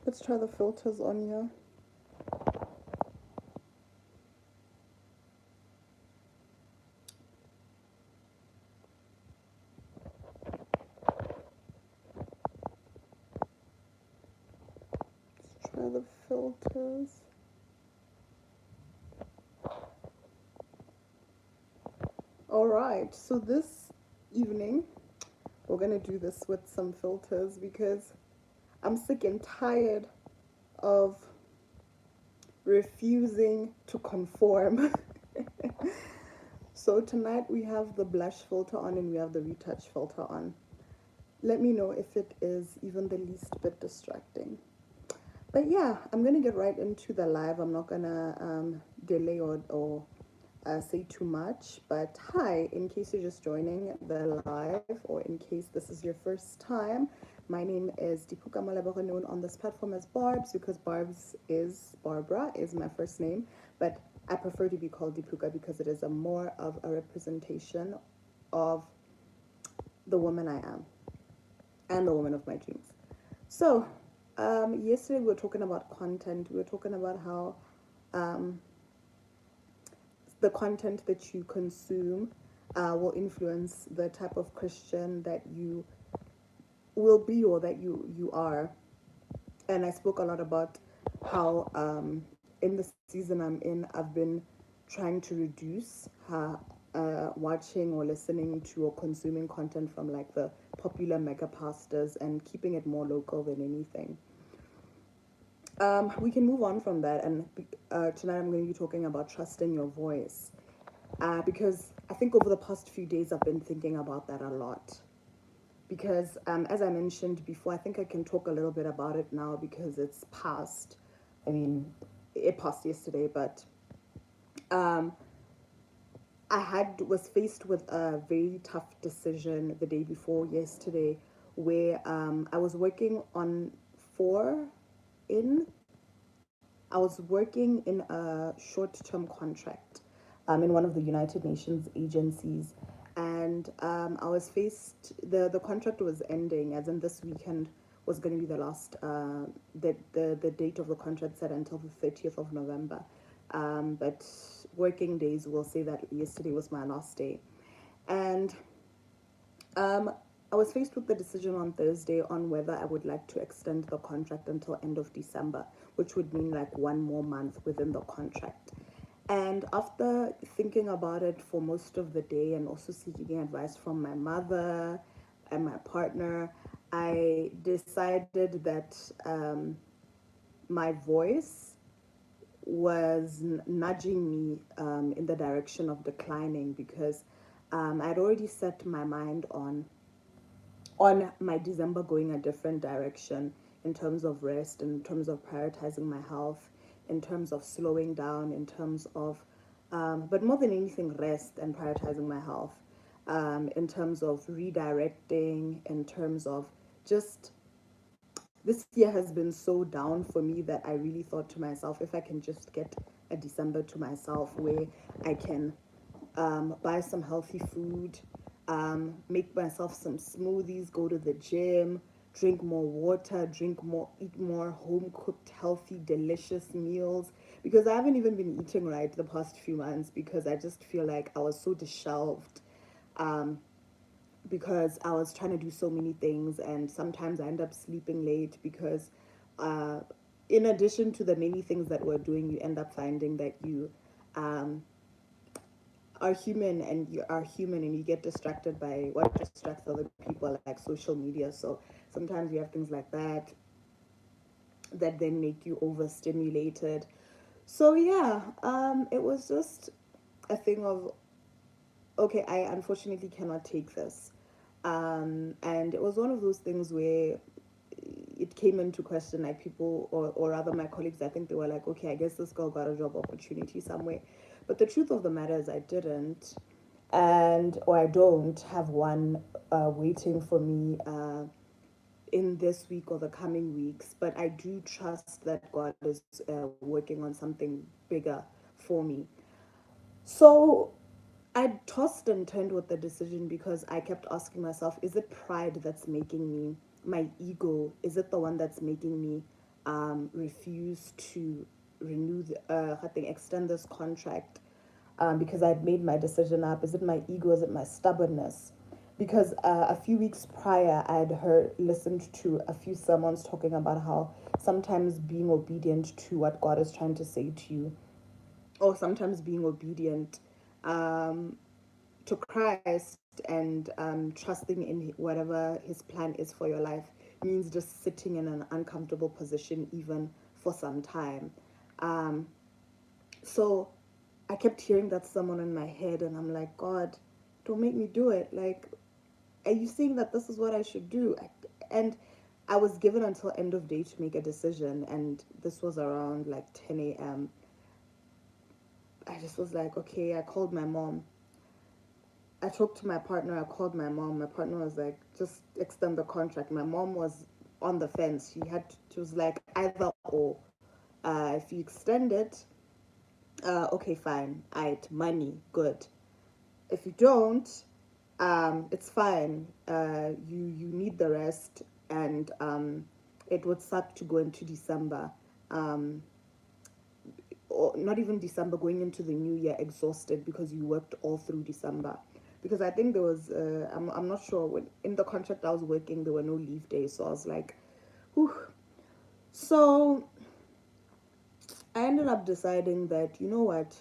Let's try the filters on here. Let's try the filters. All right, so this evening we're gonna do this with some filters because I'm sick and tired of refusing to conform. So tonight we have the blush filter on and we have the retouch filter on. Let me know if it is even the least bit distracting. But yeah, I'm gonna get right into the live. I'm not gonna delay or say too much. But hi, in case you're just joining the live, or in case this is your first time, my name is Dipuka Malabore, known on this platform as Barbs because Barbara is my first name, but I prefer to be called Dipuka because it is a more of a representation of the woman I am and the woman of my dreams. So, yesterday we were talking about content. We were talking about how um, the content that you consume will influence the type of Christian that you will be or that you are. And I spoke a lot about how in the season I'm in, I've been trying to reduce watching or listening to or consuming content from like the popular mega pastors and keeping it more local than anything. We can move on from that, and tonight I'm going to be talking about trusting your voice because I think over the past few days I've been thinking about that a lot. Because as I mentioned before, I think I can talk a little bit about it now because it's past. I mean, it passed yesterday, but um, I was faced with a very tough decision the day before yesterday, where I was working on four in I was working in a short term contract in one of the United Nations agencies. And I was the contract was ending, as in this weekend was going to be the last, the date of the contract set until the 30th of November. But working days will say that yesterday was my last day. And um, I was faced with the decision on Thursday on whether I would like to extend the contract until end of December, which would mean like one more month within the contract. And after thinking about it for most of the day and also seeking advice from my mother and my partner, I decided that my voice was nudging me in the direction of declining because I'd already set my mind on my December going a different direction in terms of rest, in terms of prioritizing my health, in terms of slowing down, in terms of, but more than anything, rest and prioritizing my health, in terms of redirecting, in terms of just this year has been so down for me that I really thought to myself, if I can just get a December to myself where I can buy some healthy food, make myself some smoothies, go to the gym, drink more water, eat more home cooked, healthy, delicious meals. Because I haven't even been eating right the past few months because I just feel like I was so disheveled. Um, because I was trying to do so many things, and sometimes I end up sleeping late because, uh, in addition to the many things that we're doing, you end up finding that you um, are human and you are human and you get distracted by what distracts other people like social media. So sometimes you have things like that then make you overstimulated. So yeah, it was just a thing of, okay, I unfortunately cannot take this. And it was one of those things where it came into question, like people, or rather my colleagues, I think they were like, okay, I guess this girl got a job opportunity somewhere. But the truth of the matter is I didn't. And, or I don't have one waiting for me in this week or the coming weeks. But I do trust that God is working on something bigger for me. So I tossed and turned with the decision because I kept asking myself, is it pride that's making me, my ego, is it the one that's making me refuse to renew I think extend this contract, because I'd made my decision up. Is it my ego? Is it my stubbornness? Because a few weeks prior, I had listened to a few sermons talking about how sometimes being obedient to what God is trying to say to you, or sometimes being obedient um, to Christ and trusting in whatever His plan is for your life means just sitting in an uncomfortable position even for some time. Um, so I kept hearing that someone in my head, and I'm like, God, don't make me do it. Like, are you saying that this is what I should do? And I was given until end of day to make a decision, and this was around like 10 a.m. I just was like, okay. I called my mom. I talked to my partner. I called my mom. My partner was like, just extend the contract. My mom was on the fence. She was like, either or. If you extend it, okay, fine. Money, good. If you don't, it's fine. You need the rest, and it would suck to go into December, um, or not even December, going into the new year exhausted because you worked all through December. Because I think there was, I'm not sure, when in the contract I was working, there were no leave days. So I was like, whew. So I ended up deciding that, you know what,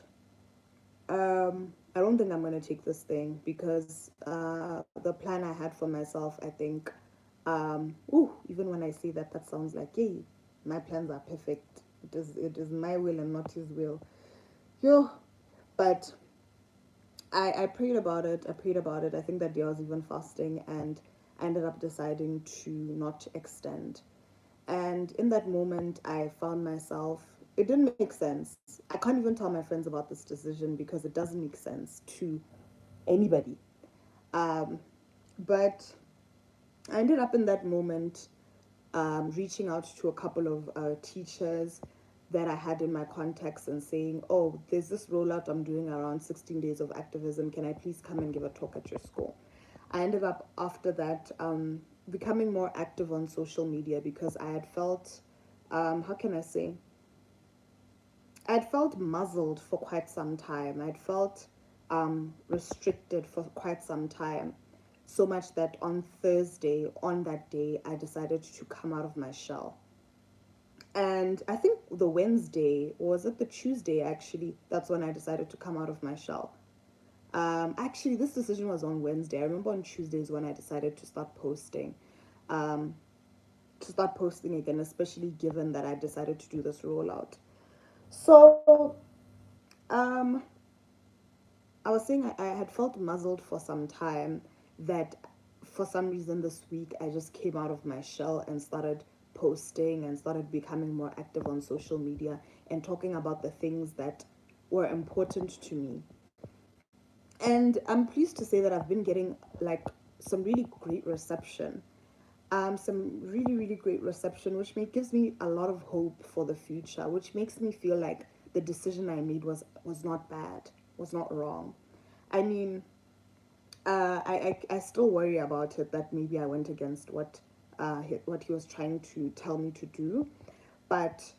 I don't think I'm going to take this thing, because the plan I had for myself, I think, even when I say that, that sounds like, yay, my plans are perfect. It is my will and not His will. Yo, but I prayed about it. I prayed about it. I think that day I was even fasting, and I ended up deciding to not extend. And in that moment, I found myself, it didn't make sense. I can't even tell my friends about this decision because it doesn't make sense to anybody. Um, but I ended up in that moment reaching out to a couple of teachers that I had in my contacts and saying, oh, there's this rollout I'm doing around 16 days of activism. Can I please come and give a talk at your school? I ended up after that becoming more active on social media because I had felt, how can I say, I'd felt muzzled for quite some time. I'd felt restricted for quite some time. So much that on Thursday, on that day, I decided to come out of my shell. And I think the Wednesday, or was it the Tuesday actually, that's when I decided to come out of my shell. Actually, this decision was on Wednesday. I remember on Tuesdays when I decided um, to start posting again, especially given that I decided to do this rollout. So, um, I was saying I had felt muzzled for some time, that for some reason this week I just came out of my shell and started posting and started becoming more active on social media and talking about the things that were important to me. And I'm pleased to say that I've been getting like some really great reception. Some really, really great reception, which gives me a lot of hope for the future, which makes me feel like the decision I made was not bad, was not wrong. I mean, I still worry about it, that maybe I went against what he was trying to tell me to do, but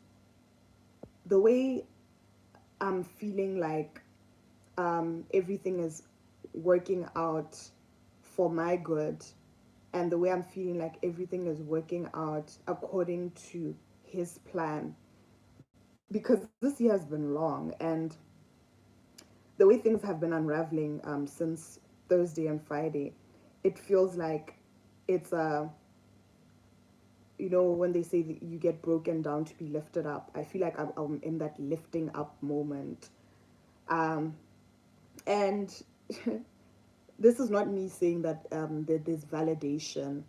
the way I'm feeling like everything is working out for my good, and the way I'm feeling like everything is working out according to his plan, because this year has been long, and the way things have been unraveling since Thursday and Friday, it feels like it's a, when they say that you get broken down to be lifted up, I feel like I'm in that lifting up moment. Um, and this is not me saying that there's validation.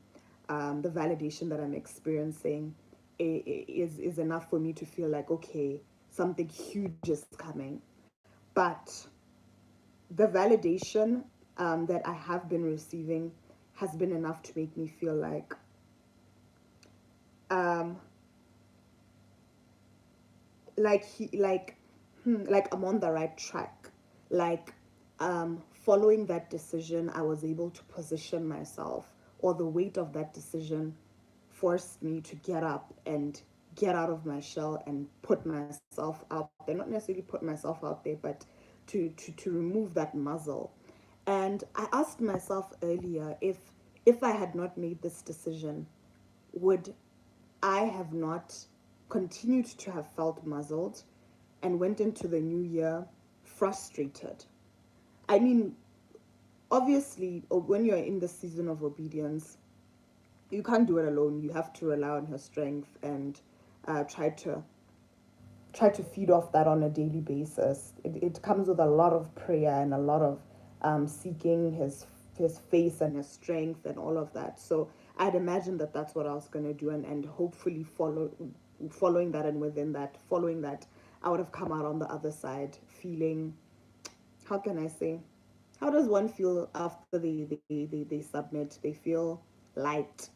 The validation that I'm experiencing is enough for me to feel like, okay, something huge is coming. But the validation that I have been receiving has been enough to make me feel um, like he like I'm on the right track. Like following that decision, I was able to position myself, or the weight of that decision forced me to get up and get out of my shell and put myself out there. Not necessarily put myself out there, but to remove that muzzle. And I asked myself earlier, if I had not made this decision, would I have not continued to have felt muzzled and went into the new year frustrated? I mean, obviously, when you're in the season of obedience, you can't do it alone. You have to rely on her strength and try to feed off that on a daily basis. It comes with a lot of prayer and a lot of seeking his face and his strength and all of that. So I'd imagine that that's what I was going to do, and hopefully following that, and within that, following that, I would have come out on the other side feeling, how can I say, how does one feel after they submit? They feel light,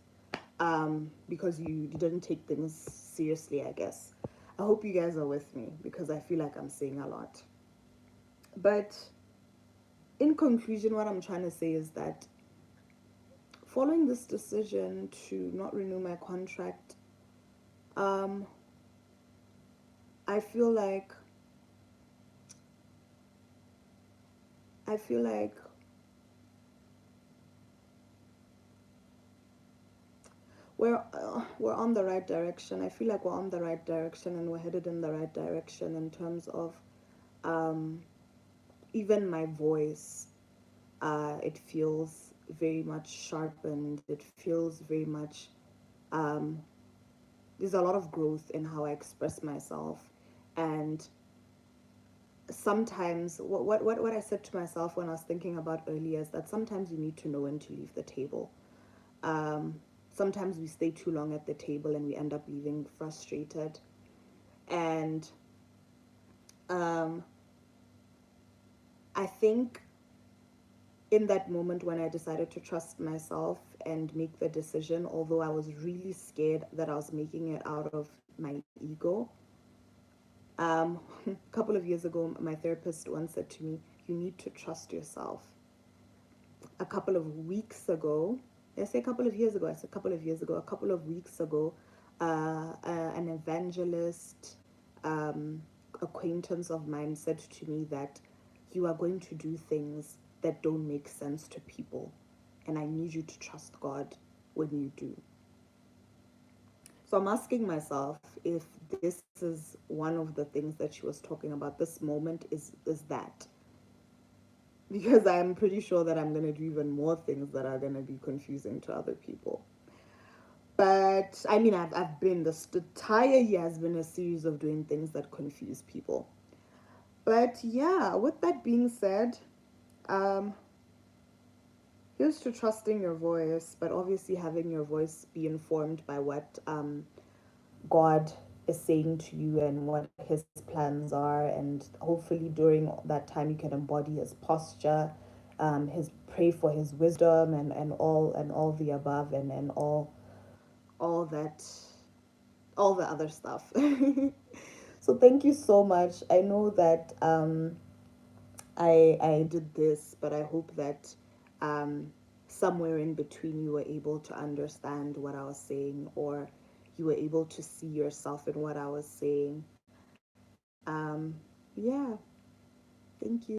because you didn't take things seriously, I guess. I hope you guys are with me because I feel like I'm saying a lot. But in conclusion, what I'm trying to say is that following this decision to not renew my contract, um, I feel like I feel like we're on the right direction. I feel like we're on the right direction and we're headed in the right direction in terms of um, even my voice. It feels very much sharpened. It feels very much um, there's a lot of growth in how I express myself. And sometimes what I said to myself when I was thinking about earlier is that sometimes you need to know when to leave the table. Um, Sometimes we stay too long at the table and we end up leaving frustrated. And um, I think in that moment when I decided to trust myself and make the decision, although I was really scared that I was making it out of my ego, a couple of years ago, my therapist once said to me, "You need to trust yourself." A couple of weeks ago, I say a couple of years ago, I said a couple of years ago, a couple of weeks ago, an evangelist acquaintance of mine said to me that you are going to do things that don't make sense to people, and I need you to trust God when you do. So I'm asking myself if this is one of the things that she was talking about. This moment is that, because I'm pretty sure that I'm going to do even more things that are going to be confusing to other people. But I mean, I've been, this entire year has been a series of doing things that confuse people. But yeah, with that being said, um, here's to trusting your voice, but obviously having your voice be informed by what God is saying to you and what his plans are. And hopefully during that time you can embody his posture, his pray for his wisdom and all the above and all that, all the other stuff. So thank you so much. I know that I did this, but I hope that um, somewhere in between you were able to understand what I was saying, or you were able to see yourself in what I was saying. Um, yeah, thank you.